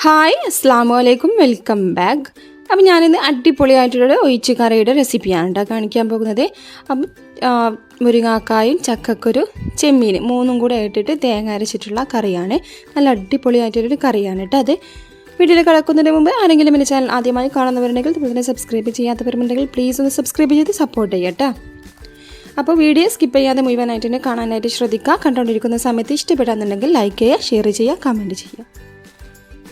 Hi അസ്സാമു അലൈക്കും welcome back. അപ്പം ഞാനിന്ന് അടിപൊളിയായിട്ടുള്ള ഒഴിച്ച് കറിയുടെ റെസിപ്പിയാണ് കേട്ടോ കാണിക്കാൻ പോകുന്നത്. അപ്പം മുരിങ്ങാക്കായും ചക്കക്കുരു ചെമ്മീൻ മൂന്നും കൂടെ ഇട്ടിട്ട് തേങ്ങ അരച്ചിട്ടുള്ള കറിയാണ്. നല്ല അടിപൊളിയായിട്ടൊരു കറിയാണ് കേട്ടോ. അത് വീട്ടിൽ കിടക്കുന്നതിന് മുമ്പ് ആരെങ്കിലും എൻ്റെ ചാനൽ ആദ്യമായി കാണുന്നവരുണ്ടെങ്കിൽ അതുപോലെ സബ്സ്ക്രൈബ് ചെയ്യാത്തവരുണ്ടെങ്കിൽ പ്ലീസ് ഒന്ന് സബ്സ്ക്രൈബ് ചെയ്ത് സപ്പോർട്ട് ചെയ്യാം കേട്ടോ. അപ്പോൾ വീഡിയോ സ്കിപ്പ് ചെയ്യാതെ മുഴുവനായിട്ട് തന്നെ കാണാനായിട്ട് ശ്രദ്ധിക്കുക. കണ്ടുകൊണ്ടിരിക്കുന്ന സമയത്ത് ഇഷ്ടപ്പെടാന്നുണ്ടെങ്കിൽ ലൈക്ക് ചെയ്യുക, ഷെയർ ചെയ്യുക, കമൻറ്റ് ചെയ്യുക.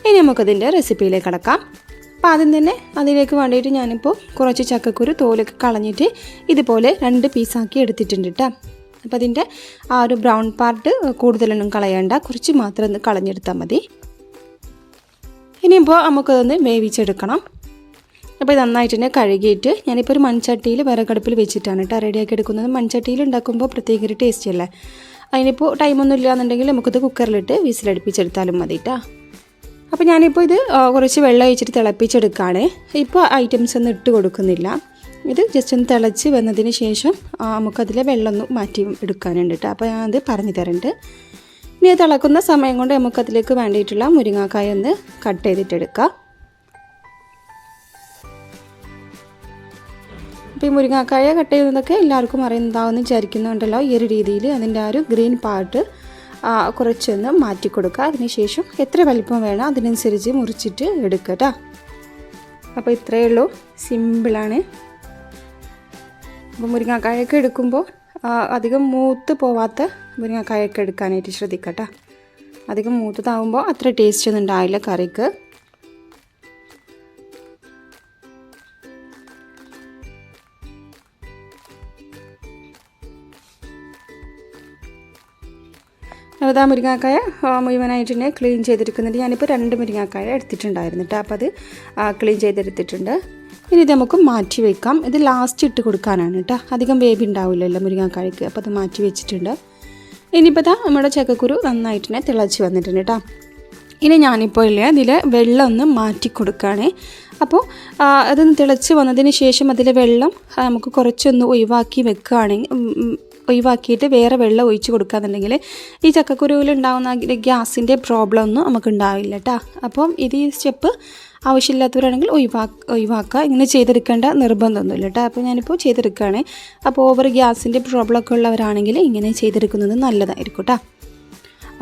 ഇനി നമുക്കതിൻ്റെ റെസിപ്പിയിലേക്ക് കടക്കാം. അപ്പോൾ ആദ്യം തന്നെ അതിലേക്ക് വേണ്ടിയിട്ട് ഞാനിപ്പോൾ കുറച്ച് ചക്കക്കുരു തോലൊക്കെ കളഞ്ഞിട്ട് ഇതുപോലെ 2 പീസാക്കി എടുത്തിട്ടുണ്ട് കേട്ടോ. അപ്പോൾ അതിൻ്റെ ആ ഒരു ബ്രൗൺ പാർട്ട് കൂടുതലൊന്നും കളയണ്ട, കുറച്ച് മാത്രം ഒന്ന് കളഞ്ഞെടുത്താൽ മതി. ഇനിയിപ്പോൾ നമുക്കതൊന്ന് വേവിച്ചെടുക്കണം. അപ്പോൾ ഇത് നന്നായിട്ട് തന്നെ കഴുകിയിട്ട് ഞാനിപ്പോൾ ഒരു മൺചട്ടിയിൽ വിറകടുപ്പിൽ വെച്ചിട്ടാണ് കേട്ടോ റെഡിയാക്കി എടുക്കുന്നത്. മൺചട്ടിയിൽ ഉണ്ടാക്കുമ്പോൾ പ്രത്യേക ഒരു ടേസ്റ്റ് അല്ലേ. അതിനിപ്പോൾ ടൈമൊന്നും ഇല്ലയെന്നുണ്ടെങ്കിൽ നമുക്കിത് കുക്കറിലിട്ട് വിസിലടുപ്പിച്ചെടുത്താലും മതി കേട്ടോ. അപ്പോൾ ഞാനിപ്പോൾ ഇത് കുറച്ച് വെള്ളം ഒഴിച്ചിട്ട് തിളപ്പിച്ചെടുക്കുകയാണ്. ഇപ്പോൾ ഐറ്റംസ് ഒന്നും ഇട്ട് കൊടുക്കുന്നില്ല. ഇത് ജസ്റ്റ് ഒന്ന് തിളച്ച് വന്നതിന് ശേഷം നമുക്കതിലെ വെള്ളം ഒന്ന് മാറ്റി എടുക്കാനുണ്ട് കേട്ടോ. അപ്പോൾ ഞാനത് പറഞ്ഞു തരുന്നുണ്ട്. ഇനി അത് തിളക്കുന്ന സമയം കൊണ്ട് നമുക്കതിലേക്ക് വേണ്ടിയിട്ടുള്ള മുരിങ്ങാക്കായ ഒന്ന് കട്ട് ചെയ്തിട്ടെടുക്കാം. അപ്പോൾ ഈ മുരിങ്ങാക്കായ കട്ട് ചെയ്യുന്നതൊക്കെ എല്ലാവർക്കും അറിയുന്നതാവെന്ന് വിചാരിക്കുന്നുണ്ടല്ലോ. ഈ ഒരു രീതിയിൽ അതിൻ്റെ ആ ഒരു ഗ്രീൻ പാർട്ട് കുറച്ചൊന്ന് മാറ്റി കൊടുക്കുക. അതിനുശേഷം എത്ര വലിപ്പം വേണം അതിനനുസരിച്ച് മുറിച്ചിട്ട് എടുക്കുക കേട്ടോ. അപ്പോൾ ഇത്രയേ ഉള്ളൂ, സിമ്പിളാണ്. അപ്പോൾ മുരിങ്ങാക്കായൊക്കെ എടുക്കുമ്പോൾ അധികം മൂത്ത് പോവാത്ത മുരിങ്ങാക്കായൊക്കെ എടുക്കാനായിട്ട് ശ്രദ്ധിക്കുക കേട്ടോ. അധികം മൂത്തതാവുമ്പോൾ അത്ര ടേസ്റ്റ് ഒന്നും ഉണ്ടാവില്ല കറിക്ക്. അത് ആ മുരിങ്ങാക്കായ മുഴുവനായിട്ട് തന്നെ ക്ലീൻ ചെയ്തെടുക്കുന്നുണ്ട്. ഞാനിപ്പോൾ 2 മുരിങ്ങാക്കായ എടുത്തിട്ടുണ്ടായിരുന്നു കേട്ടോ. അപ്പോൾ അത് ക്ലീൻ ചെയ്തെടുത്തിട്ടുണ്ട്. ഇനി ഇത് നമുക്ക് മാറ്റി വയ്ക്കാം. ഇത് ലാസ്റ്റ് ഇട്ട് കൊടുക്കാനാണ് കേട്ടോ. അധികം വേവി ഉണ്ടാവില്ലല്ലോ മുരിങ്ങാക്കായക്ക്. അപ്പോൾ അത് മാറ്റി വെച്ചിട്ടുണ്ട്. ഇനിയിപ്പോൾ നമ്മുടെ ചക്കക്കുരു നന്നായിട്ട് തന്നെ തിളച്ച് വന്നിട്ടുണ്ട് കേട്ടോ. ഇനി ഞാനിപ്പോൾ ഇല്ലേ അതിൽ വെള്ളം ഒന്ന് മാറ്റി കൊടുക്കുകയാണ്. അപ്പോൾ അതൊന്ന് തിളച്ച് വന്നതിന് ശേഷം അതിലെ വെള്ളം നമുക്ക് കുറച്ചൊന്ന് ഒഴിവാക്കിയിട്ട് വേറെ വെള്ളം ഒഴിച്ച് കൊടുക്കുകയെന്നുണ്ടെങ്കിൽ ഈ ചക്കക്കുരുവിൽ ഉണ്ടാകുന്ന ഗ്യാസിൻ്റെ പ്രോബ്ലം ഒന്നും നമുക്ക് ഉണ്ടാവില്ല കേട്ടോ. അപ്പം ഇത് ഈ സ്റ്റെപ്പ് ആവശ്യമില്ലാത്തവരാണെങ്കിൽ ഒഴിവാക്കുക. ഇങ്ങനെ ചെയ്തെടുക്കേണ്ട നിർബന്ധമൊന്നുമില്ല കേട്ടോ. അപ്പോൾ ഞാനിപ്പോൾ ചെയ്തെടുക്കുകയാണ്. അപ്പോൾ ഓവർ ഗ്യാസിൻ്റെ പ്രോബ്ലം ഒക്കെ ഉള്ളവരാണെങ്കിൽ ഇങ്ങനെ ചെയ്തെടുക്കുന്നത് നല്ലതായിരിക്കും കേട്ടോ.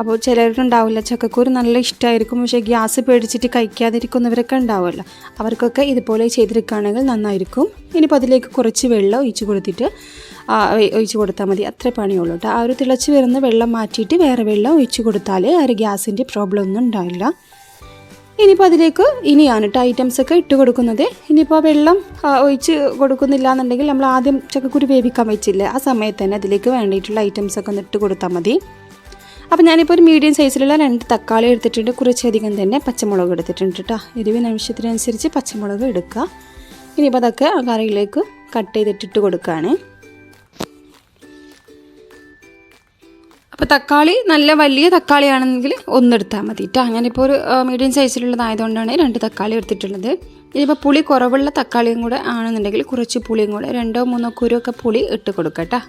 അപ്പോൾ ചിലരുണ്ടാവില്ല, ചക്കക്കുരു നല്ല ഇഷ്ടമായിരിക്കും പക്ഷേ ഗ്യാസ് പേടിച്ചിട്ട് കഴിക്കാതിരിക്കുന്നവരൊക്കെ ഉണ്ടാവുമല്ലോ. അവർക്കൊക്കെ ഇതുപോലെ ചെയ്തെടുക്കുകയാണെങ്കിൽ നന്നായിരിക്കും. ഇനിയിപ്പോൾ അതിലേക്ക് കുറച്ച് വെള്ളം ഒഴിച്ച് കൊടുത്താൽ മതി. അത്ര പണിയുള്ളൂ കേട്ടോ. ആ ഒരു തിളച്ച് വരുന്ന വെള്ളം മാറ്റിയിട്ട് വേറെ വെള്ളം ഒഴിച്ച് കൊടുത്താൽ ആ ഒരു ഗ്യാസിൻ്റെ പ്രോബ്ലം ഒന്നും ഉണ്ടാവില്ല. ഇനിയിപ്പോൾ അതിലേക്ക് ഇനിയാണ് കേട്ടോ ഐറ്റംസൊക്കെ ഇട്ട് കൊടുക്കുന്നത്. ഇനിയിപ്പോൾ വെള്ളം ഒഴിച്ച് കൊടുക്കുന്നില്ല എന്നുണ്ടെങ്കിൽ നമ്മൾ ആദ്യം ചക്കക്കുരു വേവിക്കാൻ വെച്ചില്ലേ, ആ സമയത്ത് തന്നെ അതിലേക്ക് വേണ്ടിയിട്ടുള്ള ഐറ്റംസൊക്കെ ഒന്ന് ഇട്ട് കൊടുത്താൽ മതി. അപ്പോൾ ഞാനിപ്പോൾ ഒരു മീഡിയം സൈസിലുള്ള 2 തക്കാളി എടുത്തിട്ടുണ്ട്. കുറച്ചധികം തന്നെ പച്ചമുളക് എടുത്തിട്ടുണ്ട് കേട്ടോ. എരിവിന് ആവശ്യത്തിനനുസരിച്ച് പച്ചമുളക് എടുക്കുക. ഇനിയിപ്പോൾ അതൊക്കെ ആ കറിയിലേക്ക് കട്ട് ചെയ്തിട്ടിട്ട് കൊടുക്കുകയാണ്. അപ്പോൾ തക്കാളി നല്ല വലിയ തക്കാളിയാണെങ്കിൽ ഒന്നെടുത്താൽ മതി കേട്ടോ. ഞാനിപ്പോൾ ഒരു മീഡിയം സൈസിലുള്ളതായതുകൊണ്ടാണ് 2 തക്കാളി എടുത്തിട്ടുള്ളത്. ഇനിയിപ്പോൾ പുളി കുറവുള്ള തക്കാളിയും കൂടെ ആണെന്നുണ്ടെങ്കിൽ കുറച്ച് പുളിയും കൂടെ 2-3 കുരുവൊക്കെ പുളി ഇട്ട് കൊടുക്കുക കേട്ടോ.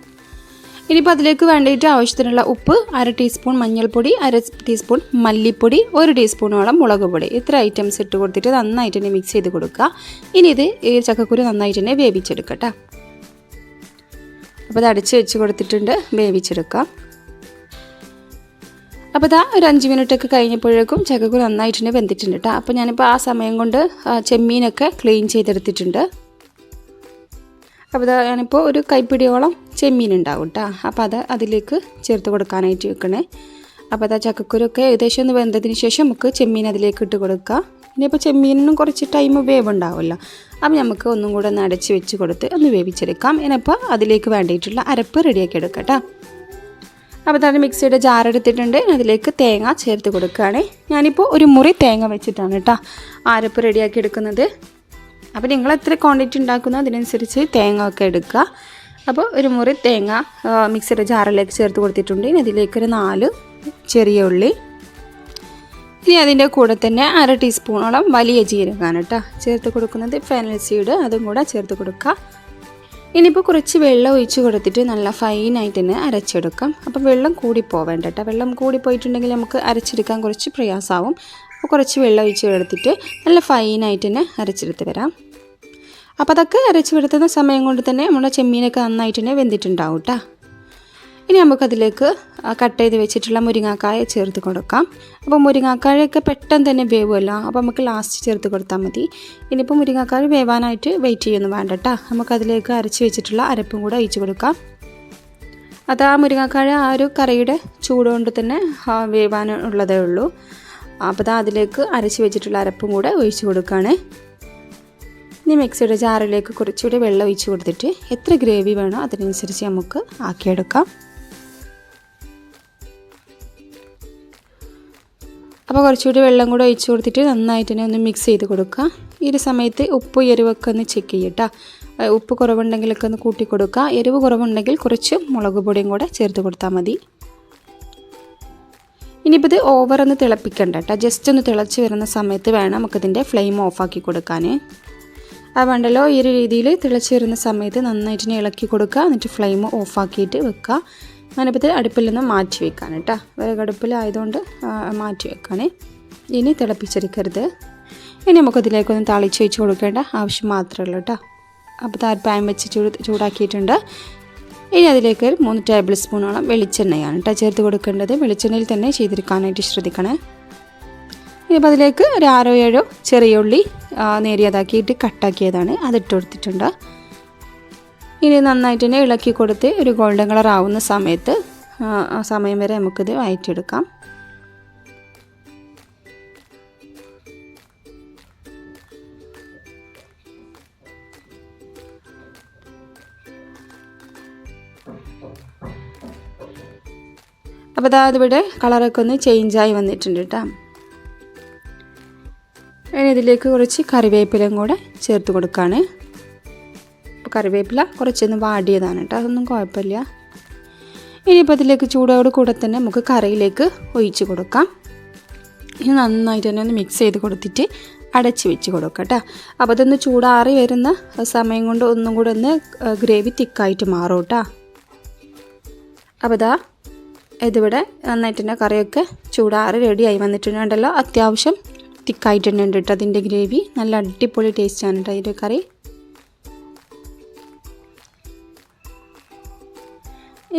ഇനിയിപ്പോൾ അതിലേക്ക് വേണ്ടിയിട്ട് ആവശ്യത്തിനുള്ള ഉപ്പ്, 1/2 ടീസ്പൂൺ മഞ്ഞൾപ്പൊടി, 1/2 ടീസ്പൂൺ മല്ലിപ്പൊടി, 1 ടീസ്പൂണോളം മുളക് പൊടി, ഇത്ര ഐറ്റംസ് ഇട്ട് കൊടുത്തിട്ട് നന്നായിട്ട് തന്നെ മിക്സ് ചെയ്ത് കൊടുക്കുക. ഇനി ഇത് ഈ ചക്കക്കുരു നന്നായിട്ട് തന്നെ വേവിച്ചെടുക്കട്ടോ. അപ്പോൾ ഇത് അടച്ച് വെച്ച് കൊടുത്തിട്ടുണ്ട്, വേവിച്ചെടുക്കാം. അപ്പോൾ ഇതാ ഒരു 5 മിനിറ്റൊക്കെ കഴിഞ്ഞപ്പോഴേക്കും ചക്കക്കുരു നന്നായിട്ട് തന്നെ വെന്തിട്ടുണ്ട് കേട്ടോ. അപ്പോൾ ഞാനിപ്പോൾ ആ സമയം കൊണ്ട് ചെമ്മീനൊക്കെ ക്ലീൻ ചെയ്തെടുത്തിട്ടുണ്ട്. അപ്പോൾ ഇതാ ഞാനിപ്പോൾ ഒരു കൈപ്പിടിയോളം ചെമ്മീൻ ഉണ്ടാവും കേട്ടോ. അപ്പോൾ അത് അതിലേക്ക് ചേർത്ത് കൊടുക്കാനായിട്ട് വെക്കണേ. അപ്പോൾ അതാ ചക്കക്കുരൊക്കെ ഏകദേശം ഒന്ന് വെന്തതിന് ശേഷം നമുക്ക് ചെമ്മീൻ അതിലേക്ക് ഇട്ട് കൊടുക്കുക. ഇനിയിപ്പോൾ ചെമ്മീനിനും കുറച്ച് ടൈം വേവ് ഉണ്ടാവുമല്ലോ. അപ്പോൾ നമുക്ക് ഒന്നും കൂടെ ഒന്ന് അടച്ച് വെച്ച് കൊടുത്ത് ഒന്ന് വേവിച്ചെടുക്കാം. ഇനിയിപ്പോൾ അതിലേക്ക് വേണ്ടിയിട്ടുള്ള അരപ്പ് റെഡിയാക്കി എടുക്കാം കേട്ടോ. അപ്പോൾ തന്നെ മിക്സിയുടെ ജാർ എടുത്തിട്ടുണ്ട്. അതിലേക്ക് തേങ്ങ ചേർത്ത് കൊടുക്കുകയാണ്. ഞാനിപ്പോൾ ഒരു മുറി തേങ്ങ വെച്ചിട്ടാണ് കേട്ടോ അരപ്പ് റെഡിയാക്കി എടുക്കുന്നത്. അപ്പോൾ നിങ്ങൾ എത്ര ക്വാണ്ടിറ്റി ഉണ്ടാക്കുന്നോ അതിനനുസരിച്ച് തേങ്ങ ഒക്കെ എടുക്കുക. അപ്പോൾ ഒരു മുറി തേങ്ങ മിക്സിയുടെ ജാറിലേക്ക് ചേർത്ത് കൊടുത്തിട്ടുണ്ട്. ഇനി അതിലേക്കൊരു 4 ചെറിയ ഉള്ളി, ഇനി അതിൻ്റെ കൂടെ തന്നെ 1/2 ടീസ്പൂണോളം വലിയ ജീരകമാണ് കേട്ടോ ചേർത്ത് കൊടുക്കുന്നത്. ഫെനൽ സീഡ് അതും കൂടെ ചേർത്ത് കൊടുക്കുക. ഇനിയിപ്പോൾ കുറച്ച് വെള്ളം ഒഴിച്ച് കൊടുത്തിട്ട് നല്ല ഫൈനായിട്ട് തന്നെ അരച്ചെടുക്കാം. അപ്പോൾ വെള്ളം കൂടി പോവേണ്ട കേട്ടോ. വെള്ളം കൂടി പോയിട്ടുണ്ടെങ്കിൽ നമുക്ക് അരച്ചെടുക്കാൻ കുറച്ച് പ്രയാസമാവും. അപ്പോൾ കുറച്ച് വെള്ളം ഒഴിച്ച് എടുത്തിട്ട് നല്ല ഫൈനായിട്ട് തന്നെ അരച്ചെടുത്ത് വരാം. അപ്പോൾ അതൊക്കെ അരച്ച് വരുത്തുന്ന സമയം കൊണ്ട് തന്നെ നമ്മുടെ ചെമ്മീനൊക്കെ നന്നായിട്ട് തന്നെ വെന്തിട്ടുണ്ടാവും കേട്ടോ. ഇനി നമുക്കതിലേക്ക് കട്ട് ചെയ്ത് വെച്ചിട്ടുള്ള മുരിങ്ങാക്കായ ചേർത്ത് കൊടുക്കാം. അപ്പോൾ മുരിങ്ങാക്കായൊക്കെ പെട്ടെന്ന് തന്നെ വേവുമല്ലോ, അപ്പോൾ നമുക്ക് ലാസ്റ്റ് ചേർത്ത് കൊടുത്താൽ മതി. ഇനിയിപ്പോൾ മുരിങ്ങാക്കായ വേവാനായിട്ട് വെയിറ്റ് ചെയ്യൊന്നും വേണ്ട കേട്ടോ. നമുക്കതിലേക്ക് അരച്ച് വെച്ചിട്ടുള്ള അരപ്പും കൂടെ ഒഴിച്ച് കൊടുക്കാം. അത് ആ മുരിങ്ങാക്കായ ആ ഒരു കറിയുടെ ചൂടുകൊണ്ട് തന്നെ വേവാനുള്ളതേ ഉള്ളൂ. അപ്പോൾ അതിലേക്ക് അരച്ച് വെച്ചിട്ടുള്ള അരപ്പും കൂടെ ഒഴിച്ച് കൊടുക്കുകയാണ്. ഇനി മിക്സിയുടെ ജാറിലേക്ക് കുറച്ചുകൂടി വെള്ളം ഒഴിച്ച് കൊടുത്തിട്ട് എത്ര ഗ്രേവി വേണോ അതിനനുസരിച്ച് നമുക്ക് ആക്കിയെടുക്കാം. അപ്പോൾ കുറച്ചുകൂടി വെള്ളം കൂടെ ഒഴിച്ച് കൊടുത്തിട്ട് നന്നായിട്ട് തന്നെ ഒന്ന് മിക്സ് ചെയ്ത് കൊടുക്കുക. ഈ ഒരു സമയത്ത് ഉപ്പ് എരിവൊക്കെ ഒന്ന് ചെക്ക് ചെയ്യട്ടോ. ഉപ്പ് കുറവുണ്ടെങ്കിലൊക്കെ ഒന്ന് കൂട്ടി കൊടുക്കുക. എരിവ് കുറവുണ്ടെങ്കിൽ കുറച്ച് മുളക് പൊടിയും കൂടെ ചേർത്ത് കൊടുത്താൽ മതി. ഇനിയിപ്പോൾ ഇത് ഓവറൊന്ന് തിളപ്പിക്കണ്ട കേട്ടോ. ജസ്റ്റ് ഒന്ന് തിളച്ച് വരുന്ന സമയത്ത് വേണം നമുക്കിതിൻ്റെ ഫ്ലെയിം ഓഫാക്കി കൊടുക്കാൻ. അത് വേണ്ടല്ലോ, ഈ ഒരു രീതിയിൽ തിളച്ച് വരുന്ന സമയത്ത് നന്നായിട്ട് ഇളക്കി കൊടുക്കുക. എന്നിട്ട് ഫ്ലെയിം ഓഫാക്കിയിട്ട് വെക്കുക. ഞാനിപ്പോൾ അടുപ്പിൽ നിന്ന് മാറ്റി വെക്കാൻ കേട്ടോ. വിറകടുപ്പിലായതുകൊണ്ട് മാറ്റി വെക്കാനേ. ഇനി തിളപ്പിച്ചെടുക്കരുത്. ഇനി നമുക്കതിലേക്കൊന്ന് തളിച്ച് വെച്ച് കൊടുക്കേണ്ട ആവശ്യം മാത്രമേ ഉള്ളൂ കേട്ടോ. അപ്പോൾ പാൻ വെച്ച് ചൂടാക്കിയിട്ടുണ്ട്. ഇനി അതിലേക്ക് 3 ടേബിൾ സ്പൂണോളം വെളിച്ചെണ്ണയാണ് കേട്ടോ ചേർത്ത് കൊടുക്കേണ്ടത്. വെളിച്ചെണ്ണയിൽ തന്നെ ചെയ്തെടുക്കാനായിട്ട് ശ്രദ്ധിക്കണേ. ഇനിയിപ്പോൾ അതിലേക്ക് ഒരു 6-7 ചെറിയ ഉള്ളി നേരിയതാക്കിയിട്ട് കട്ടാക്കിയതാണ്, അതിട്ട് കൊടുത്തിട്ടുണ്ട്. ഇനി നന്നായിട്ട് തന്നെ ഇളക്കി കൊടുത്ത് ഒരു ഗോൾഡൻ കളർ ആവുന്ന സമയത്ത് ആ സമയം വരെ നമുക്കിത് വഴറ്റിയെടുക്കാം. അപ്പോൾ അതിവിടെ കളറൊക്കെ ഒന്ന് ചേഞ്ചായി വന്നിട്ടുണ്ട് കേട്ടോ. ഇനി ഇതിലേക്ക് കുറച്ച് കറിവേപ്പിലയും കൂടെ ചേർത്ത് കൊടുക്കുകയാണ്. അപ്പോൾ കറിവേപ്പില കുറച്ചൊന്ന് വാടിയതാണ് കേട്ടോ, അതൊന്നും കുഴപ്പമില്ല. ഇനിയിപ്പോൾ അതിലേക്ക് ചൂടോട് കൂടെ തന്നെ നമുക്ക് കറിയിലേക്ക് ഒഴിച്ച് കൊടുക്കാം. ഇനി നന്നായിട്ട് തന്നെ ഒന്ന് മിക്സ് ചെയ്ത് കൊടുത്തിട്ട് അടച്ച് വെച്ച് കൊടുക്കാം കേട്ടോ. അപ്പോൾ അതൊന്ന് ചൂടാറി വരുന്ന സമയം കൊണ്ട് ഒന്നും കൂടെ ഒന്ന് ഗ്രേവി തിക്കായിട്ട് മാറും കേട്ടോ. അപ്പോൾ ഇതിവിടെ നന്നായിട്ട് തന്നെ കറിയൊക്കെ ചൂടാറി റെഡിയായി വന്നിട്ടുണ്ടല്ലോ. അത്യാവശ്യം തിക്കായിട്ട് തന്നെ ഉണ്ട് കേട്ടോ അതിൻ്റെ ഗ്രേവി. നല്ല അടിപൊളി ടേസ്റ്റാണ് കേട്ടോ ഇതിൻ്റെ കറി.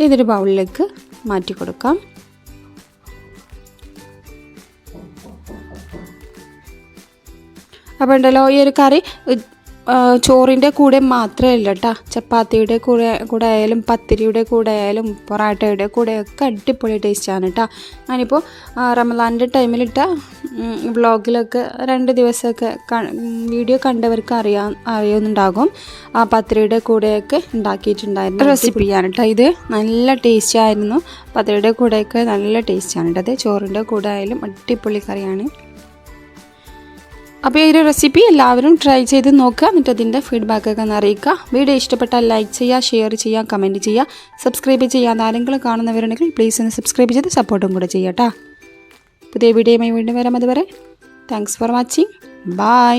ഇതൊരു ബൗളിലേക്ക് മാറ്റി കൊടുക്കാം. അപ്പോൾ ഉണ്ടല്ലോ ഈ ഒരു കറി ചോറിൻ്റെ കൂടെ മാത്രമല്ല കേട്ടോ, ചപ്പാത്തിയുടെ കൂടെ ആയാലും പത്തിരിയുടെ കൂടെ ആയാലും പൊറാട്ടയുടെ കൂടെയൊക്കെ അടിപൊളി ടേസ്റ്റാണ് കേട്ടോ. ഞാനിപ്പോൾ റമദാൻ്റെ ടൈമിലിട്ട വ്ളോഗിലൊക്കെ 2 ദിവസമൊക്കെ വീഡിയോ കണ്ടവർക്ക് അറിയുന്നുണ്ടാകും. ആ പത്തിരിയുടെ കൂടെയൊക്കെ ഉണ്ടാക്കിയിട്ടുണ്ടായിരുന്നു റെസിപ്പിയാണ് കേട്ടോ. ഇത് നല്ല ടേസ്റ്റായിരുന്നു. പത്തിരിയുടെ കൂടെയൊക്കെ നല്ല ടേസ്റ്റാണ് കേട്ടോ. അത് ചോറിൻ്റെ കൂടെ ആയാലും അടിപൊളി കറിയാണ്. അപ്പോൾ ഈ ഒരു റെസിപ്പി എല്ലാവരും ട്രൈ ചെയ്ത് നോക്കുക. എന്നിട്ട് അതിൻ്റെ ഫീഡ്ബാക്കൊക്കെ ഒന്ന് അറിയിക്കുക. വീഡിയോ ഇഷ്ടപ്പെട്ടാൽ ലൈക്ക് ചെയ്യുക, ഷെയർ ചെയ്യുക, കമൻറ്റ് ചെയ്യുക. സബ്സ്ക്രൈബ് ചെയ്യാൻ ആരെങ്കിലും കാണുന്നവരുണ്ടെങ്കിൽ പ്ലീസ് ഒന്ന് സബ്സ്ക്രൈബ് ചെയ്ത് സപ്പോർട്ടും കൂടെ ചെയ്യാം കേട്ടോ. പുതിയ വീഡിയോയുമായി വീണ്ടും വരാം. അതുവരെ താങ്ക്സ് ഫോർ വാച്ചിങ്. ബൈ.